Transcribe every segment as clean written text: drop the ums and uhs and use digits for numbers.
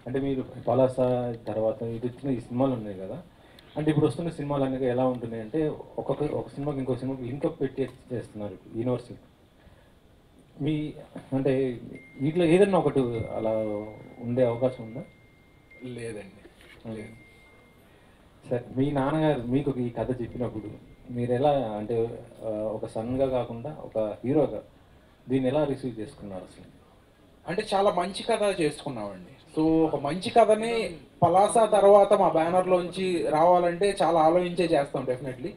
అంటే మీరు పలాస తర్వాత ఇది వచ్చిన ఈ సినిమాలు ఉన్నాయి కదా, అంటే ఇప్పుడు వస్తున్న సినిమాలు అనేవి ఎలా ఉంటున్నాయి అంటే ఒక సినిమాకి ఇంకో సినిమాకి లింకప్ పెట్టి చేస్తున్నారు యూనివర్సల్. మీ అంటే వీటిలో ఏదన్నా ఒకటి అలా ఉండే అవకాశం ఉందా? లేదండి, లేదు. సరే, మీ నాన్నగారు మీకు ఈ కథ చెప్పినప్పుడు మీరు ఎలా అంటే ఒక సన్గా కాకుండా ఒక హీరోగా దీన్ని ఎలా రిసీవ్ చేసుకున్నారు అసలు? అంటే చాలా మంచి కథ చేసుకున్నామండి. సో ఒక మంచి కథని పలాస తర్వాత మా బ్యానర్లోంచి రావాలంటే చాలా ఆలోచించే చేస్తాం డెఫినెట్లీ.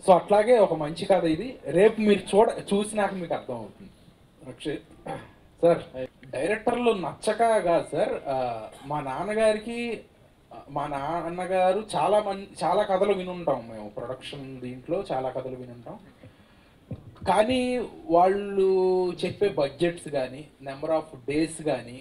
సో అట్లాగే ఒక మంచి కథ ఇది. రేపు మీరు చూసినాక మీకు అర్థం అవుతుంది. రక్షిత్ సార్, డైరెక్టర్లు నచ్చక కాదు సార్, మా నాన్నగారికి మా నాన్నగారు చాలా కథలు వినుంటాం మేము. ప్రొడక్షన్ దీంట్లో చాలా కథలు వినుంటాం. కానీ వాళ్ళు చెప్పే బడ్జెట్స్ కానీ, నెంబర్ ఆఫ్ డేస్ కానీ,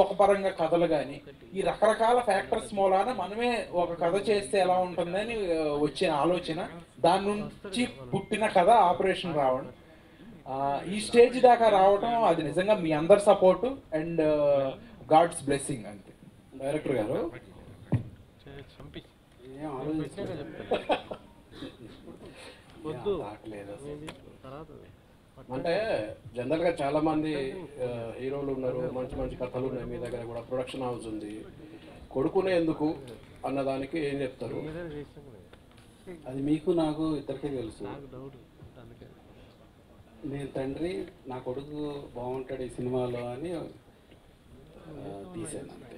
ఒక పరంగా కథలు కానీ, ఈ రకరకాల ఫ్యాక్టర్స్ మూలాన మనమే ఒక కథ చేస్తే ఎలా ఉంటుందని వచ్చిన ఆలోచన, దాని నుంచి పుట్టిన కథ ఆపరేషన్ రావడం. ఈ స్టేజ్ దాకా రావడం అది నిజంగా మీ అందరి సపోర్టు అండ్ గాడ్స్ బ్లెస్సింగ్ అంతే. డైరెక్టర్ గారు అంటే జనరల్గా చాలా మంది హీరోలు ఉన్నారు, మంచి మంచి కథలు ఉన్నాయి, మీ దగ్గర కూడా ప్రొడక్షన్ హౌస్ ఉంది, కొడుకునే ఎందుకు అన్నదానికి ఏం చెప్తారు? అది మీకు నాకు ఇద్దరికీ తెలుసు. నేను తండ్రి, నా కొడుకు బాగుంటాడు ఈ సినిమాలో అని తీసాను అంతే.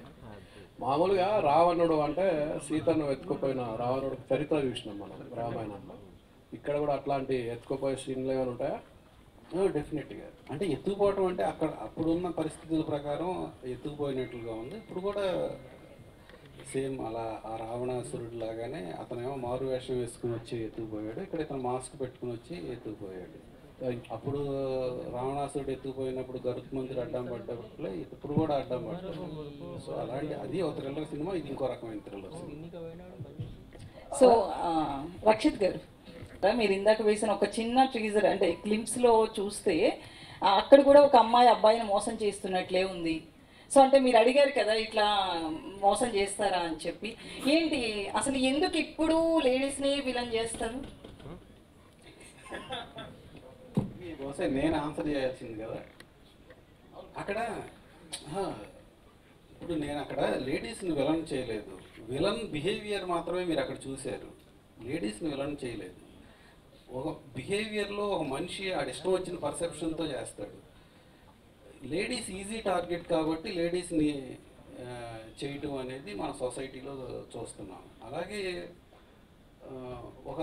మామూలుగా రావణుడు అంటే సీతను ఎత్తుకుపోయిన రావణుడు చరిత్ర చూసినాం మనం రామాయణంలో. ఇక్కడ కూడా అట్లాంటి ఎత్తుకుపోయే సీన్లు ఏమైనా ఉంటాయా? డెఫినెట్గా. అంటే ఎత్తుకుపోవటం అంటే అక్కడ అప్పుడున్న పరిస్థితుల ప్రకారం ఎత్తుకుపోయినట్లుగా ఉంది. ఇప్పుడు కూడా సేమ్ అలా ఆ రావణాసురుడు లాగానే అతనేమో మారు వేషం వేసుకుని వచ్చి ఎత్తుకుపోయాడు, ఇక్కడ ఇతను మాస్క్ పెట్టుకుని వచ్చి ఎత్తుకుపోయాడు. అప్పుడు రావణాసురుడు ఎత్తుకుపోయినప్పుడు గరుత్మంతుడు అడ్డం పడ్డప్పుడు ఇప్పుడు కూడా అడ్డం పడ్డాడు. సో అలాంటి అది ఒక థ్రిల్లర్ సినిమా, ఇది ఇంకో రకమైన థ్రిల్లర్ సినిమా. సో రక్షిత్ గారు, మీరు ఇందాక వేసిన ఒక చిన్న టీజర్ అంటే క్లిప్స్లో చూస్తే అక్కడ కూడా ఒక అమ్మాయి అబ్బాయిని మోసం చేస్తున్నట్లే ఉంది. సో అంటే మీరు అడిగారు కదా ఇట్లా మోసం చేస్తారా అని చెప్పి, ఏంటి అసలు ఎందుకు ఇప్పుడు లేడీస్ని విలన్ చేస్తారు? బహుశా నేను ఆన్సర్ చేయాల్సింది కదా అక్కడ. ఇప్పుడు నేను అక్కడ లేడీస్ని విలన్ చేయలేదు, విలన్ బిహేవియర్ మాత్రమే మీరు అక్కడ చూశారు, లేడీస్ని విలన్ చేయలేదు. ఒక బిహేవియర్లో ఒక మనిషి ఆడి ఇష్టం వచ్చిన పర్సెప్షన్తో చేస్తాడు. లేడీస్ ఈజీ టార్గెట్ కాబట్టి లేడీస్ని చేయటం అనేది మన సొసైటీలో చూస్తున్నాం. అలాగే ఒక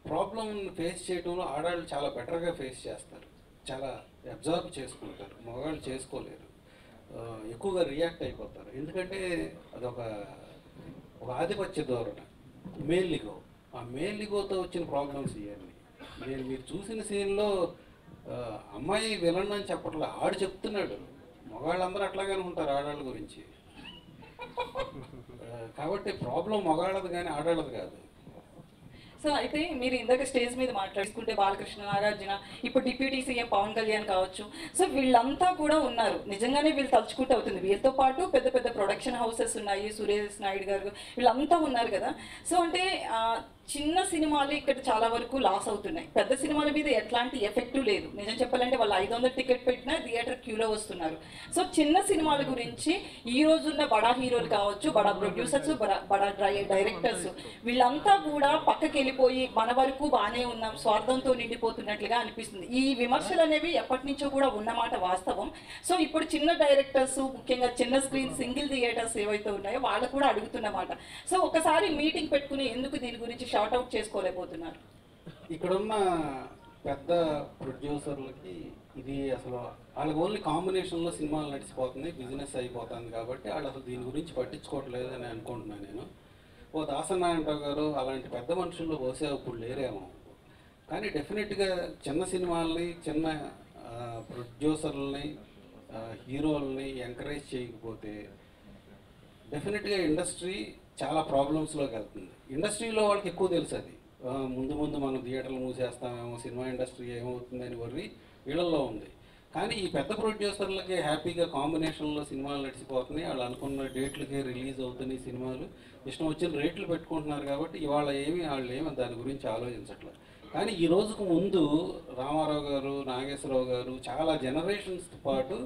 ప్రాబ్లం ఫేస్ చేయడంలో ఆడవాళ్ళు చాలా బెటర్గా ఫేస్ చేస్తారు, చాలా అబ్జర్వ్ చేసుకుంటారు, మగవాళ్ళు చేసుకోలేరు, ఎక్కువగా రియాక్ట్ అయిపోతారు. ఎందుకంటే అదొక ఆధిపత్య ధోరణి, మేల్ ఈగో. ఆ మేల్ ఈగోతో వచ్చిన ప్రాబ్లమ్స్ ఇవన్నీ. మీరు చూసిన సీన్లో అమ్మాయి విలన్ అని చెప్పట్లే, ఆడు చెప్తున్నాడు. మగవాళ్ళందరూ అట్లాగానే ఉంటారు ఆడవాళ్ళ గురించి. కాబట్టి ప్రాబ్లం మగవాళ్ళది కానీ ఆడవాళ్ళది కాదు. సో అయితే మీరు ఇందాక స్టేజ్ మీద మాట్లాడుకుంటే బాలకృష్ణ, నాగార్జున, ఇప్పుడు డిప్యూటీ సీఎం పవన్ కళ్యాణ్ కావచ్చు, సో వీళ్ళంతా కూడా ఉన్నారు. నిజంగానే వీళ్ళు తలుచుకుంటూ అవుతుంది. వీళ్ళతో పాటు పెద్ద పెద్ద ప్రొడక్షన్ హౌసెస్ ఉన్నాయి, సురేష్ నాయుడు గారు వీళ్ళంతా ఉన్నారు కదా. సో అంటే చిన్న సినిమాలు ఇక్కడ చాలా వరకు లాస్ అవుతున్నాయి, పెద్ద సినిమాల మీద ఎట్లాంటి ఎఫెక్ట్ లేదు. నిజం చెప్పాలంటే వాళ్ళు 500 టికెట్ పెట్టినా థియేటర్ క్యూలో వస్తున్నారు. సో చిన్న సినిమాల గురించి ఈ రోజున్న బడా హీరోలు కావచ్చు, బడా ప్రొడ్యూసర్స్, బడా డైరెక్టర్స్ వీళ్ళంతా కూడా పక్కకి వెళ్ళిపోయి మన వరకు బాగానే ఉన్నాం, స్వార్థంతో నిండిపోతున్నట్లుగా అనిపిస్తుంది. ఈ విమర్శలు అనేవి ఎప్పటి నుంచో కూడా ఉన్నమాట వాస్తవం. సో ఇప్పుడు చిన్న డైరెక్టర్స్, ముఖ్యంగా చిన్న స్క్రీన్ సింగిల్ థియేటర్స్ ఏవైతే ఉన్నాయో వాళ్ళు కూడా అడుగుతున్నమాట. సో ఒకసారి మీటింగ్ పెట్టుకుని ఎందుకు దీని గురించి షార్ట్ అవుట్ చేసుకోలేకపోతున్నారు? ఇక్కడున్న పెద్ద ప్రొడ్యూసర్లకి ఇది అసలు వాళ్ళకి ఓన్లీ కాంబినేషన్లో సినిమాలు నడిచిపోతుంది, బిజినెస్ అయిపోతుంది కాబట్టి వాళ్ళు అసలు దీని గురించి పట్టించుకోవట్లేదు అని అనుకుంటున్నాను నేను. ఓ దాసనారాయణరావు గారు అలాంటి పెద్ద మనుషుల్లో బహుశా ఇప్పుడు లేరేమో. కానీ డెఫినెట్గా చిన్న సినిమాలని, చిన్న ప్రొడ్యూసర్లని, హీరోలని ఎంకరేజ్ చేయకపోతే డెఫినెట్గా ఇండస్ట్రీ చాలా ప్రాబ్లమ్స్లోకి వెళ్తుంది. ఇండస్ట్రీలో వాళ్ళకి ఎక్కువ తెలుసు అది. ముందు ముందు మనం థియేటర్లు మూసేస్తామేమో, సినిమా ఇండస్ట్రీ ఏమవుతుందని వర్రీ వీళ్ళల్లో ఉంది. కానీ ఈ పెద్ద ప్రొడ్యూసర్లకి హ్యాపీగా కాంబినేషన్లో సినిమాలు నడిచిపోతున్నాయి, వాళ్ళు అనుకున్న డేట్లకే రిలీజ్ అవుతున్నాయి సినిమాలు, ఇష్టం వచ్చిన రేట్లు పెట్టుకుంటున్నారు. కాబట్టి ఇవాళ వాళ్ళు ఏమి దాని గురించి ఆలోచించట్లేదు. కానీ ఈ రోజుకు ముందు రామారావు గారు, నాగేశ్వరరావు గారు చాలా జనరేషన్స్తో పాటు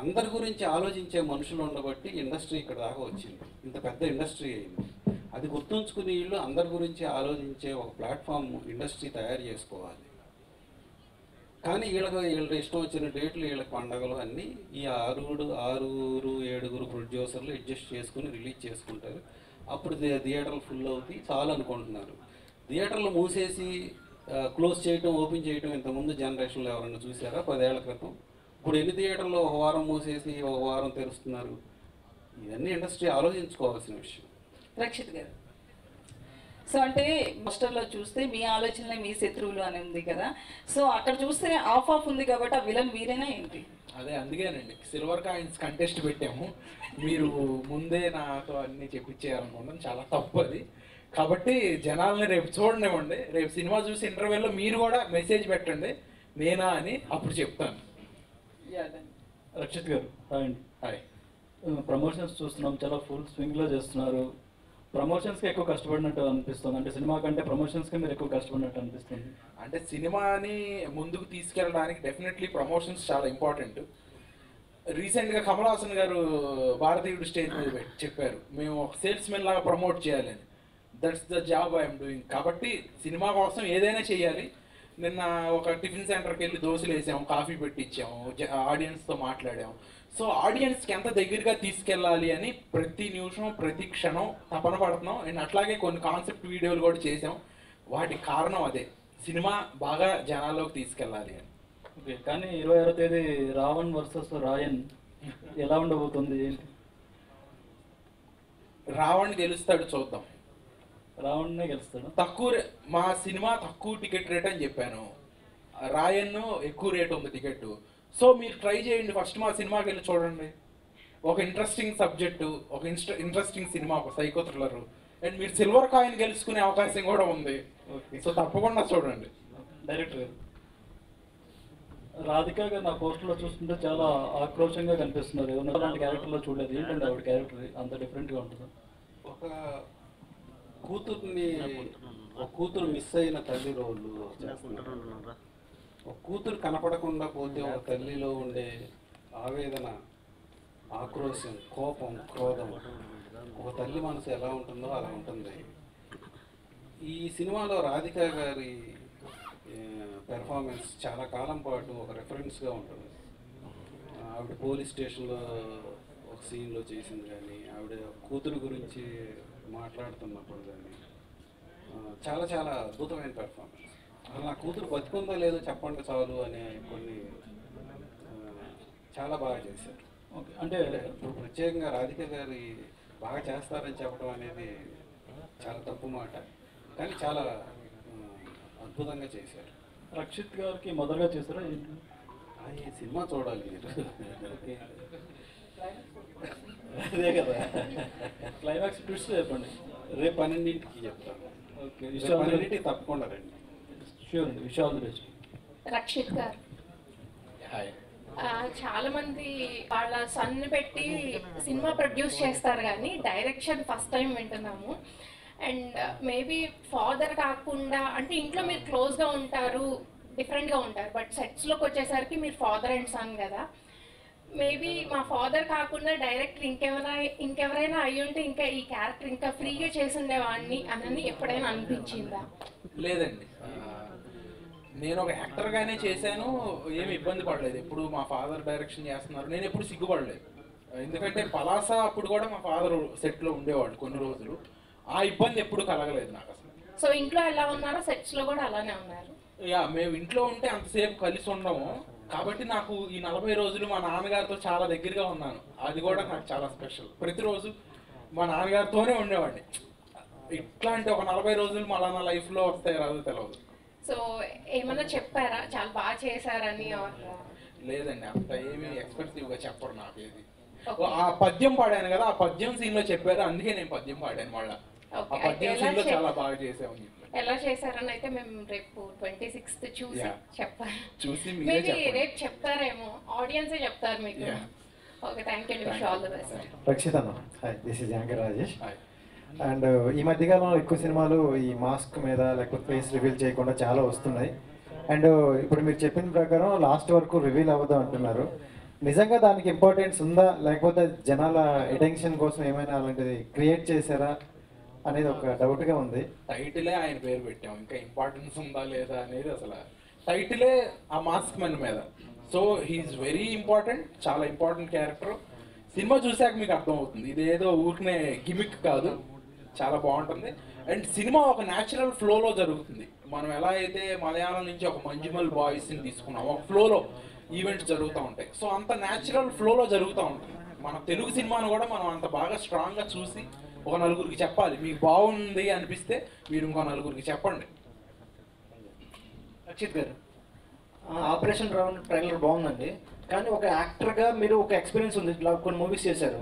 అందరి గురించి ఆలోచించే మనుషులు ఉండబట్టి ఇండస్ట్రీ ఇక్కడ దాకా వచ్చింది, ఇంత పెద్ద ఇండస్ట్రీ అయింది. అది గుర్తుంచుకుని వీళ్ళు అందరి గురించి ఆలోచించే ఒక ప్లాట్ఫామ్ ఇండస్ట్రీ తయారు చేసుకోవాలి. కానీ వీళ్ళకి ఇష్టం వచ్చిన డేట్లు, వీళ్ళకి పండగలు అన్నీ ఈ ఆరుగురు 7 ప్రొడ్యూసర్లు అడ్జస్ట్ చేసుకుని రిలీజ్ చేసుకుంటారు. అప్పుడు థియేటర్లు ఫుల్ అవుతాయి చాలు అనుకుంటున్నారు. థియేటర్లు మూసేసి క్లోజ్ చేయటం, ఓపెన్ చేయటం ఇంతకుముందు జనరేషన్లో ఎవరన్నా చూసారా 10 ఏళ్ల క్రితం? ఇప్పుడు ఎన్ని థియేటర్లు ఒక వారం మూసేసి ఒక వారం తెరుస్తున్నారు? ఇవన్నీ ఇండస్ట్రీ ఆలోచించుకోవాల్సిన విషయం. రక్షిత్ గారు, సో అంటే మాస్టర్లో చూస్తే మీ ఆలోచనలే మీ శత్రువులు అని ఉంది కదా, సో అక్కడ చూస్తే ఆఫ్ ఉంది కాబట్టి ఆ విలన్ మీరేనా ఏంటి? అదే అందుకేనండి సిల్వర్ కాయిన్స్ కంటెస్ట్ పెట్టాము. మీరు ముందే నాతో అన్నీ చెప్పించేయాలనుకుంటాం, చాలా తప్పు అది. కాబట్టి జనాల్ని రేపు చూడనివ్వండి, రేపు సినిమా చూసి ఇంటర్వ్యూలో మీరు కూడా మెసేజ్ పెట్టండి నేనా అని, అప్పుడు చెప్తాను. రక్షిత్ గారు హాయ్ అండి. హాయ్. ప్రమోషన్స్ చూస్తున్నాం, చాలా ఫుల్ స్వింగ్లో చేస్తున్నారు. ప్రమోషన్స్కి ఎక్కువ కష్టపడినట్టు అనిపిస్తుంది, అంటే సినిమా కంటే ప్రమోషన్స్కి మీరు ఎక్కువ కష్టపడినట్టు అనిపిస్తుంది. అంటే సినిమాని ముందుకు తీసుకెళ్ళడానికి డెఫినెట్లీ ప్రమోషన్స్ చాలా ఇంపార్టెంట్. రీసెంట్గా కమల్ హాసన్ గారు భారతీయుడు స్టేజ్ మీద చెప్పారు, మేము ఒక సేల్స్ మెన్ లాగా ప్రమోట్ చేయాలని. That's the job I'm doing. కాబట్టి సినిమా కోసం ఏదైనా చేయాలి. నిన్న ఒక టిఫిన్ సెంటర్కి వెళ్ళి దోశలు వేసాము, కాఫీ పెట్టించాము, ఆడియన్స్తో మాట్లాడాము. సో ఆడియన్స్కి ఎంత దగ్గరగా తీసుకెళ్ళాలి అని ప్రతి నిమిషం ప్రతి క్షణం తపన పడుతున్నాం. అండ్ అట్లాగే కొన్ని కాన్సెప్ట్ వీడియోలు కూడా చేసాం. వాటి కారణం అదే, సినిమా బాగా జనాల్లోకి తీసుకెళ్ళాలి అని. ఓకే, కానీ 26వ తేదీ రావణ్ వర్సెస్ రాయన్ ఎలా ఉండబోతుంది ఏంటి? రావణ్ గెలుస్తాడు, చూద్దాం. రావణ్నే గెలుస్తాడు. మా సినిమా తక్కువ టికెట్ రేట్ అని చెప్పాను, రాయన్ ఎక్కువ రేట్ ఉంది టికెట్. సో మీరు ట్రై చేయండి, ఫస్ట్ మా సినిమాకి వెళ్ళి చూడండి. ఒక ఇంట్రెస్టింగ్ సబ్జెక్టు, ఒక ఇంట్రెస్టింగ్ సినిమా, ఒక సైకో థ్రిల్లర్. అండ్ మీరు సిల్వర్ కాయిన్ గెలుచుకునే అవకాశం కూడా ఉంది. సో తప్పకుండా చూడండి. డైరెక్టర్ గారు, రాధిక గారు నా పోస్టర్లో చూస్తుంటే చాలా ఆక్రోషంగా కనిపిస్తున్నారు. ఏమన్నా అలాంటి క్యారెక్టర్లో చూడలేదు, ఏంటంటే ఆవిడ క్యారెక్టర్ అంత డిఫరెంట్గా ఉంటుంది. ఒక కూతురు మిస్ అయిన తల్లి రోడ్లు చేస్తున్నారు. ఒక కూతురు కనపడకుండా పోతే ఒక తల్లిలో ఉండే ఆవేదన, ఆక్రోశం, కోపం, క్రోధం, ఒక తల్లి మనసు ఎలా ఉంటుందో అలా ఉంటుంది. ఈ సినిమాలో రాధిక గారి పెర్ఫార్మెన్స్ చాలా కాలం పాటు ఒక రెఫరెన్స్గా ఉంటుంది. ఆవిడ పోలీస్ స్టేషన్లో ఒక సీన్లో చేసింది కానీ, ఆవిడ కూతురు గురించి మాట్లాడుతున్నప్పుడు కానీ చాలా చాలా అద్భుతమైన పెర్ఫార్మెన్స్. అసలు నా కూతురు బతుకుందో లేదో చెప్పండి చాలు అనే కొన్ని చాలా బాగా చేశారు. ఓకే, అంటే ఇప్పుడు ప్రత్యేకంగా రాధిక గారి బాగా చేస్తారని చెప్పడం అనేది చాలా తప్పు మాట, కానీ చాలా అద్భుతంగా చేశారు. రక్షిత్ గారికి మొదలుగా చేస్తారా ఏంటి? ఈ సినిమా చూడాలి మీరు. అదే కదా, క్లైమాక్స్ ట్విస్ట్ చెప్పండి. రేపు 12ంటికి చెప్తాను. ఓకే, 12ంటికి తప్పకుండా రండి. షూర్ అండి, wish all the best. Rakshit గారు, హాయ్. చాలా మంది వాళ్ళ సన్ని పెట్టి సినిమా ప్రొడ్యూస్ చేస్తారు కానీ డైరెక్షన్ ఫస్ట్ టైం వింటున్నాము. అండ్ మేబీ ఫాదర్ కాకుండా, అంటే ఇంట్లో మీరు క్లోజ్గా ఉంటారు, డిఫరెంట్గా ఉంటారు, బట్ సెట్స్లోకి వచ్చేసరికి మీరు ఫాదర్ అండ్ సన్ కదా. మేబీ మా ఫాదర్ కాకుండా డైరెక్టర్ ఇంకెవరైనా అయ్యి ఉంటే ఇంకా ఈ క్యారెక్టర్ ఇంకా ఫ్రీగా చేసి ఉండేవాడిని అని ఎప్పుడైనా అనిపించిందా? లేదండి, నేను ఒక యాక్టర్గానే చేశాను, ఏమి ఇబ్బంది పడలేదు. ఎప్పుడు మా ఫాదర్ డైరెక్షన్ చేస్తున్నారు, నేను ఎప్పుడు సిగ్గుపడలేదు. ఎందుకంటే పలాస అప్పుడు కూడా మా ఫాదర్ సెట్లో ఉండేవాళ్ళు కొన్ని రోజులు, ఆ ఇబ్బంది ఎప్పుడు కలగలేదు నాకు అసలు. సో ఇంట్లో ఎలా ఉన్నారో సెట్స్లో కూడా అలానే ఉన్నారు? మేము ఇంట్లో ఉంటే అంతసేపు కలిసి ఉండము, కాబట్టి నాకు ఈ 40 రోజులు మా నాన్నగారితో చాలా దగ్గరగా ఉన్నాను. అది కూడా నాకు చాలా స్పెషల్. ప్రతిరోజు మా నాన్నగారితోనే ఉండేవాడిని. ఇట్లాంటి ఒక 40 రోజులు మళ్ళీ నా లైఫ్లో వస్తాయి రాదు తెలియదు. సో ఏమన్నా చెప్పారా చాలా బాగా చేశారని? లేదండి, అంత ఏమి ఎక్స్ప్రెసివ్గా చెప్పరు నాకు. ఏది ఆ పద్యం పాడాను కదా, ఆ పద్యం సీన్లో చెప్పారు, అందుకే నేను పద్యం పాడాను. మళ్ళీ Okay, ఆ పద్యం అయితే scene లో ఎలా చాలా బాగా చేసామని చెప్పారు. ఎలా చేశారని అయితే మేము రేపు 26th చూసి Yeah. చెప్పాలి. చూసి మీరే మేబీ చెప్పండి. రేపు చెప్తారేమో, ఆడియన్సే చెప్తారు మీకు. Yeah. Okay, thank you, wish all the best. Rakshit అన్న, hi, this is anchor Rajesh. Hi. And ఈ మధ్యకాలంలో ఎక్కువ సినిమాలు ఈ మాస్క్ మీద లేకపోతే ఫేస్ రివీల్ చేయకుండా చాలా వస్తున్నాయి. అండ్ ఇప్పుడు మీరు చెప్పిన ప్రకారం లాస్ట్ వరకు రివీల్ అవ్వదు అంటున్నారు. నిజంగా దానికి ఇంపార్టెన్స్ ఉందా, లేకపోతే జనాల అటెన్షన్ కోసం ఏమైనా అలాంటిది క్రియేట్ చేశారా అనేది ఒక డౌట్గా ఉంది. టైటిలే ఆయన పేరు పెట్టాం, ఇంకా ఇంపార్టెన్స్ ఉందా లేదా అనేది అసలు టైటిలే ఆ మాస్క్ మెన్ మీద. సో హీఈస్ వెరీ ఇంపార్టెంట్, చాలా ఇంపార్టెంట్ క్యారెక్టర్. సినిమా చూసాక మీకు అర్థమవుతుంది, ఇదేదో ఊరికనే గిమిక్ కాదు, చాలా బాగుంటుంది. అండ్ సినిమా ఒక న్యాచురల్ ఫ్లోలో జరుగుతుంది. మనం ఎలా అయితే మలయాళం నుంచి ఒక మంజుమల్ బాయ్స్ని తీసుకున్నాం, ఒక ఫ్లోలో ఈవెంట్స్ జరుగుతూ ఉంటాయి. సో అంత న్యాచురల్ ఫ్లోలో జరుగుతూ ఉంటుంది. మన తెలుగు సినిమాను కూడా మనం అంత బాగా స్ట్రాంగ్గా చూసి ఒక నలుగురికి చెప్పాలి. మీకు బాగుంది అనిపిస్తే మీరు ఇంకో నలుగురికి చెప్పండి. రక్షిత్ గారు, ఆపరేషన్ రౌండ్ ట్రైలర్ బాగుందండి, కానీ ఒక యాక్టర్గా మీరు ఒక ఎక్స్పీరియన్స్ ఉంది, ఇలా కొన్ని మూవీస్ చేశారు.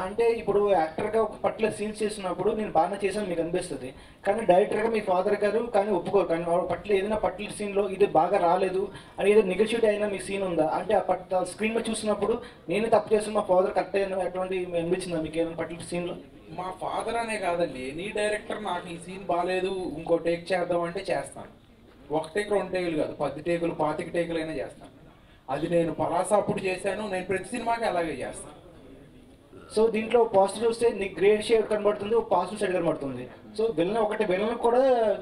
అంటే ఇప్పుడు యాక్టర్గా ఒక పర్టికులర్ సీన్స్ చేసినప్పుడు నేను బాగా చేశాను మీకు అనిపిస్తుంది, కానీ డైరెక్టర్గా మీ ఫాదర్ గారు కానీ ఒప్పుకోరు. కానీ ఏదైనా పర్టికులర్ సీన్లో ఇది బాగా రాలేదు అని ఏదో నెగోషియేట్ అయినా మీ సీన్ ఉందా? అంటే ఆ స్క్రీన్ మీద చూసినప్పుడు నేనే తప్పు చేస్తాను, మా ఫాదర్ కరెక్ట్ అయినా అటువంటి అనిపించిందా మీకు ఏదైనా పర్టికులర్ సీన్లో? మా ఫాదర్ అనే కాదండి, ఎనీ డైరెక్టర్ నాకు ఈ సీన్ బాగాలేదు ఇంకో టేక్ చేద్దాం అంటే చేస్తాను. ఒక టేక్ 2 టేకులు కాదు, 10 టేకులు 25 టేకులు అయినా చేస్తాను. అది నేను పలాస అప్పుడు చేశాను, నేను ప్రతి సినిమాకి అలాగే చేస్తాను. సో దీంట్లో పాజిటివ్ చూస్తే నీకు గ్రేట్ షేడ్ కనబడుతుంది, పాజిటివ్ సైడ్ కనబడుతుంది. సో విలన్ ఒకటి, విలన్ కూడా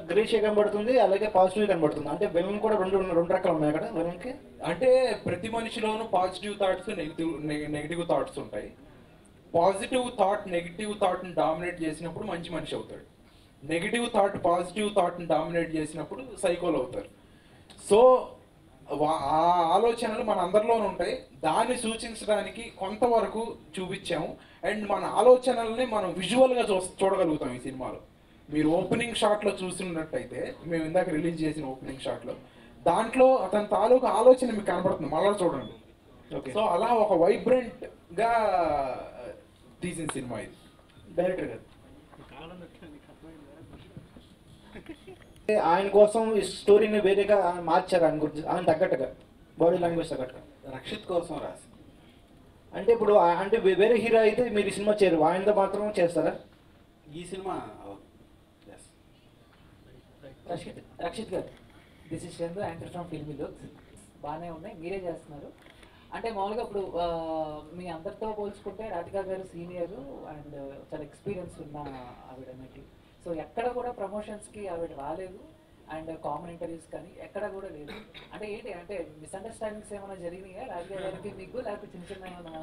గ్రేట్ షేడ్ కనబడుతుంది, అలాగే పాజిటివ్ కనబడుతుంది. అంటే విలన్ కూడా రెండు రకాలు ఉన్నాయి అక్కడ విలన్కి. అంటే ప్రతి మనిషిలోనూ పాజిటివ్ థాట్స్ నెగిటివ్ థాట్స్ ఉంటాయి. పాజిటివ్ థాట్ నెగిటివ్ థాట్ని డామినేట్ చేసినప్పుడు మంచి మనిషి అవుతాడు. నెగిటివ్ థాట్ పాజిటివ్ థాట్ని డామినేట్ చేసినప్పుడు సైకోలు అవుతారు. సో ఆ ఆలోచనలు మన అందరిలోనూ ఉంటాయి, దాన్ని సూచించడానికి కొంతవరకు చూపించాము. అండ్ మన ఆలోచనల్ని మనం విజువల్గా చూడగలుగుతాం ఈ సినిమాలో. మీరు ఓపెనింగ్ షాట్లో చూసినట్టయితే, మేము ఇందాక రిలీజ్ చేసిన ఓపెనింగ్ షాట్లో, దాంట్లో అతని తాలూకు ఆలోచన మీకు కనబడుతుంది, మళ్ళీ చూడండి. సో అలా ఒక వైబ్రెంట్గా తీసిన సినిమా ఇది. డైరెక్టర్ గారు ఆయన కోసం ఈ స్టోరీని వేరేగా మార్చారు, ఆయన గురించి ఆయన తగ్గట్టుగా, బాడీ లాంగ్వేజ్ తగ్గట్టుగా. రక్షిత్ కోసం రాసి. అంటే ఇప్పుడు అంటే వేరే హీరో అయితే మీరు ఈ సినిమా చేయరు, ఆయనతో మాత్రం చేస్తారా? ఈ సినిమా రక్షిత్ గారు, this is Chandu, anchor from filmy looks. బాగానే ఉన్నాయి, మీరే చేస్తున్నారు. అంటే మామూలుగా ఇప్పుడు మీ అందరితో పోల్చుకుంటే రాధికా గారు సీనియర్ అండ్ చాలా ఎక్స్పీరియన్స్ ఉన్న ఆవిడ అన్నట్టు. సో ఎక్కడ కూడా ప్రమోషన్స్కి ఆవిడ రాలేదు, అండ్ కామన్ ఇంటర్వ్యూస్ కానీ ఎక్కడ కూడా లేదు. అంటే ఏంటి, అంటే మిస్అండర్స్టాండింగ్స్ ఏమైనా జరిగినాయా రాధికా గారికి మీకు, లేకపోతే చిన్న చిన్న ఏమైనా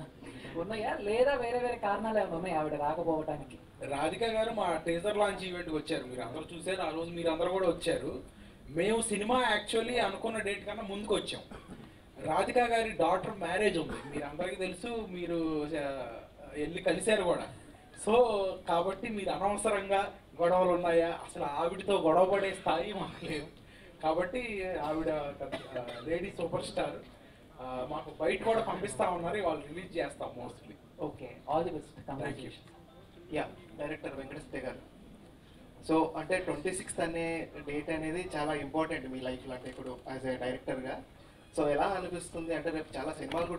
ఉన్నాయా, లేదా వేరే వేరే కారణాలు ఏమైనా ఉన్నాయి ఆవిడ రాకపోవడానికి? రాధిక గారు మా టీజర్ లాంచ్ ఈవెంట్కి వచ్చారు, మీరు అందరూ చూసారు. ఆ రోజు మీరు అందరూ కూడా వచ్చారు. మేము సినిమా యాక్చువల్లీ అనుకున్న డేట్ కన్నా ముందుకు వచ్చాం. రాధిక గారి డాటర్ మ్యారేజ్ ఉంది, మీరు అందరికీ తెలుసు, మీరు వెళ్ళి కలిశారు కూడా. సో కాబట్టి మీరు అనవసరంగా గొడవలు ఉన్నాయా, అసలు ఆవిడతో గొడవ పడే స్థాయి మాకు లేదు. కాబట్టి ఆవిడ లేడీ సూపర్ స్టార్, మాకు బయట కూడా పంపిస్తా ఉన్నారు, వాళ్ళు రిలీజ్ చేస్తాం mostly. Okay, all the best. Thank you. Yeah, director Venkateswara గారు. సో అంటే 26th అనే డేట్ అనేది చాలా ఇంపార్టెంట్ మీ లైఫ్లో, అంటే ఇప్పుడు యాజ్ ఏ డైరెక్టర్గా. సో ఎలా అనిపిస్తుంది అంటే రేపు చాలా సినిమాలు కూడా